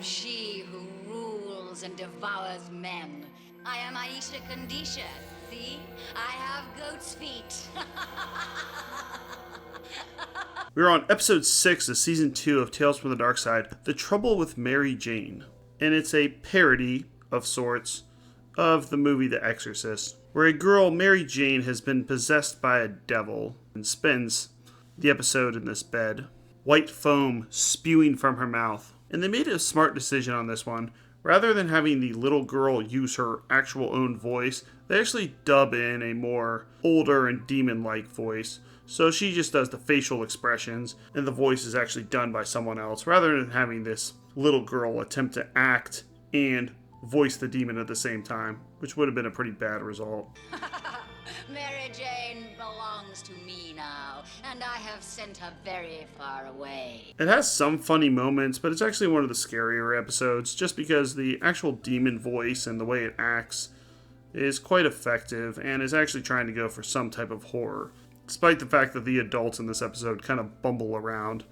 she who rules and devours men. I am Aisha Kandisha. See? I have goat's feet. We're on episode 6 of season 2 of Tales from the Darkside, The Trouble with Mary Jane. And it's a parody, of sorts, of the movie The Exorcist, where a girl, Mary Jane, has been possessed by a devil and spends the episode in this bed, white foam spewing from her mouth. And they made a smart decision on this one. Rather than having the little girl use her actual own voice, they actually dub in a more older and demon-like voice. So she just does the facial expressions, and the voice is actually done by someone else, rather than having this little girl attempt to act and voice the demon at the same time, which would have been a pretty bad result. Mary Jane belongs to me now, and I have sent her very far away. It has some funny moments, but it's actually one of the scarier episodes, just because the actual demon voice and the way it acts is quite effective, and is actually trying to go for some type of horror, despite the fact that the adults in this episode kind of bumble around,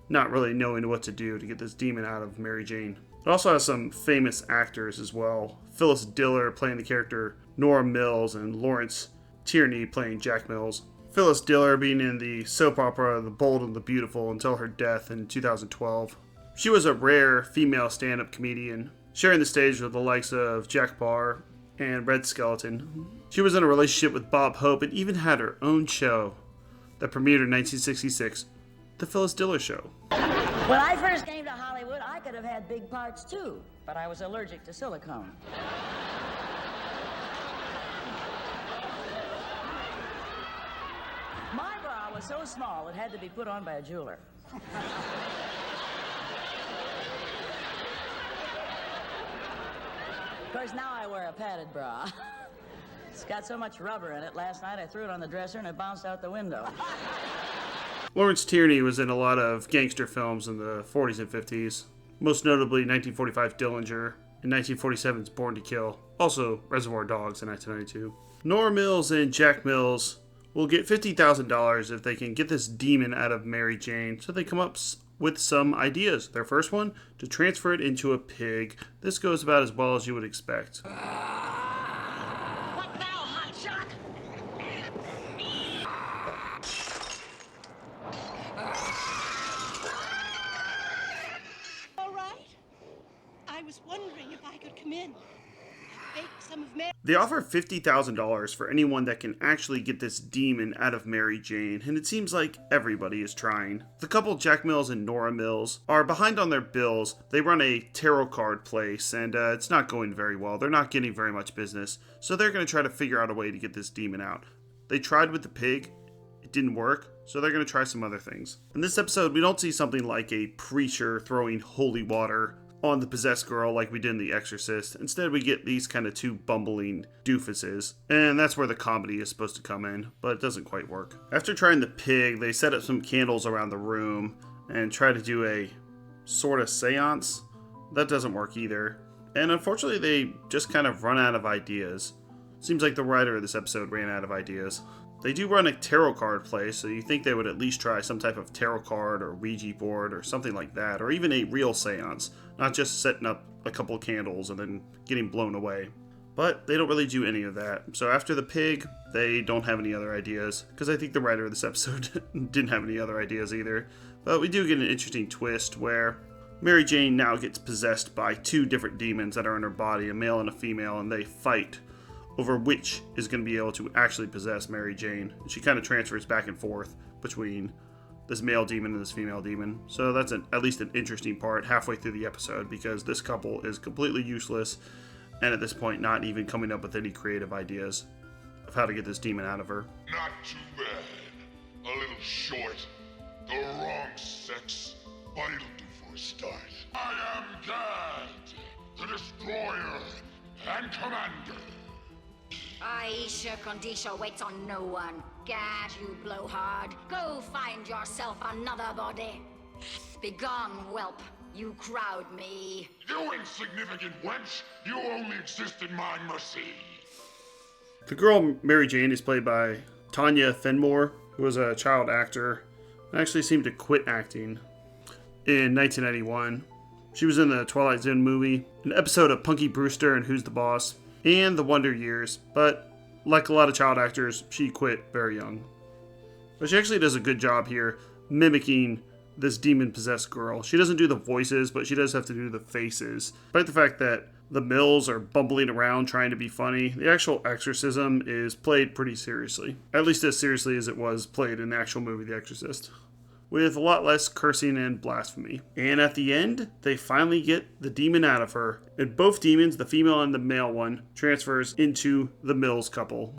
not really knowing what to do to get this demon out of Mary Jane. It also has some famous actors as well. Phyllis Diller playing the character Nora Mills, and Lawrence Tierney playing Jack Mills. Phyllis Diller being in the soap opera The Bold and the Beautiful until her death in 2012. She was a rare female stand-up comedian, sharing the stage with the likes of Jack Barr and Red Skeleton. She was in a relationship with Bob Hope and even had her own show that premiered in 1966, The Phyllis Diller Show. When I first came to Hollywood, I could have had big parts too, but I was allergic to silicone. My bra was so small it had to be put on by a jeweler. Of course, now I wear a padded bra. It's got so much rubber in it, last night I threw it on the dresser and it bounced out the window. Lawrence Tierney was in a lot of gangster films in the 40s and 50s, most notably 1945 Dillinger and 1947's Born to Kill, also Reservoir Dogs in 1992. Nora Mills and Jack Mills will get $50,000 if they can get this demon out of Mary Jane, so they come up with some ideas. Their first one, to transfer it into a pig. This goes about as well as you would expect. What now, hotshot? All right. I was wondering if I could come in. Bake some of Mary. They offer $50,000 for anyone that can actually get this demon out of Mary Jane, and it seems like everybody is trying. The couple, Jack Mills and Nora Mills, are behind on their bills. They run a tarot card place, and it's not going very well. They're not getting very much business, so they're going to try to figure out a way to get this demon out. They tried with the pig. It didn't work, so they're going to try some other things. In this episode, we don't see something like a preacher throwing holy water on the possessed girl like we did in The Exorcist. Instead, we get these kind of two bumbling doofuses, and that's where the comedy is supposed to come in, but it doesn't quite work. After trying the pig, they set up some candles around the room and try to do a sort of seance. That doesn't work either, and unfortunately they just kind of run out of ideas. Seems like the writer of this episode ran out of ideas. They do run a tarot card play, so you think they would at least try some type of tarot card or Ouija board or something like that, or even a real seance, not just setting up a couple of candles and then getting blown away. But they don't really do any of that. So after the pig, they don't have any other ideas, because I think the writer of this episode didn't have any other ideas either. But we do get an interesting twist where Mary Jane now gets possessed by two different demons that are in her body, a male and a female, and they fight over which is going to be able to actually possess Mary Jane. She kind of transfers back and forth between this male demon and this female demon. So that's at least an interesting part halfway through the episode, because this couple is completely useless and at this point not even coming up with any creative ideas of how to get this demon out of her. Not too bad. A little short. The wrong sex. But it'll do for a start. I am Gad, the Destroyer and Commander. Aisha Kandisha waits on no one. Gad, you blowhard. Go find yourself another body. Begone, whelp. You crowd me. You insignificant wench! You only exist in my mercy. The girl, Mary Jane, is played by Tanya Fenmore, who was a child actor and actually seemed to quit acting in 1991 She was in the Twilight Zone movie, an episode of Punky Brewster and Who's the Boss, and The Wonder Years, but like a lot of child actors, she quit very young. But she actually does a good job here mimicking this demon-possessed girl. She doesn't do the voices, but she does have to do the faces. Despite the fact that the Mills are bumbling around trying to be funny, the actual exorcism is played pretty seriously. At least as seriously as it was played in the actual movie The Exorcist, with a lot less cursing and blasphemy. And at the end, they finally get the demon out of her, and both demons, the female and the male one, transfers into the Mills couple.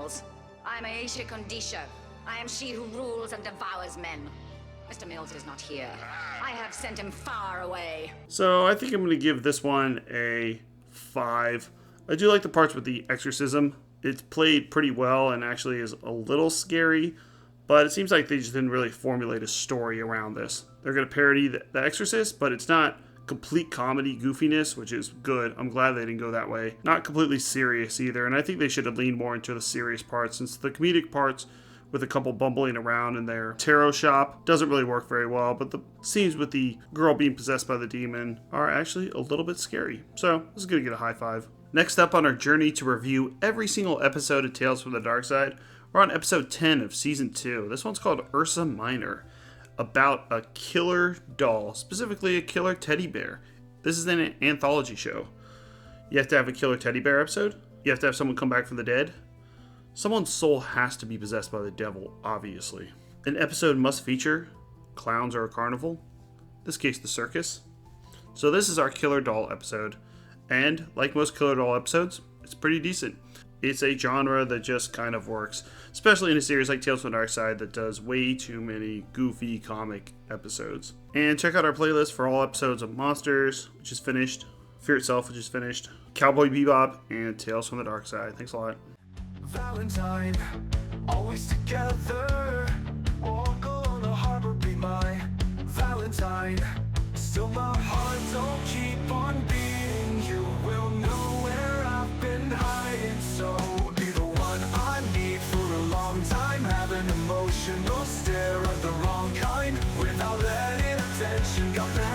I'm Aisha Condisha. I am she who rules and devours men. Mr. Mills is not here. I have sent him far away. So I think I'm going to give this one a 5. I do like the parts with the exorcism. It's played pretty well and actually is a little scary, but it seems like they just didn't really formulate a story around this. They're going to parody the Exorcist, but it's not complete comedy goofiness, which is good. I'm glad they didn't go that way. Not completely serious either, and I think they should have leaned more into the serious parts, since the comedic parts with a couple bumbling around in their tarot shop doesn't really work very well, but the scenes with the girl being possessed by the demon are actually a little bit scary. So this is going to get a high 5. Next up on our journey to review every single episode of Tales from the Darkside, we're on episode 10 of season 2. This one's called Ursa Minor, about a killer doll, specifically a killer teddy bear. This is an anthology show. You have to have a killer teddy bear episode. You have to have someone come back from the dead. Someone's soul has to be possessed by the devil, obviously. An episode must feature clowns or a carnival, in this case the circus. So this is our killer doll episode, and like most killer doll episodes, it's pretty decent. It's a genre that just kind of works, especially in a series like Tales from the Darkside that does way too many goofy comic episodes. And check out our playlist for all episodes of Monsters, which is finished, Fear Itself, which is finished, Cowboy Bebop, and Tales from the Darkside. Thanks a lot. Valentine, always together. Walk along the harbor, be my Valentine. Still my heart don't keep on beating. You will know where I've been hiding, so be the one I need for a long time. Have an emotional stare of the wrong kind, without that intention. Got that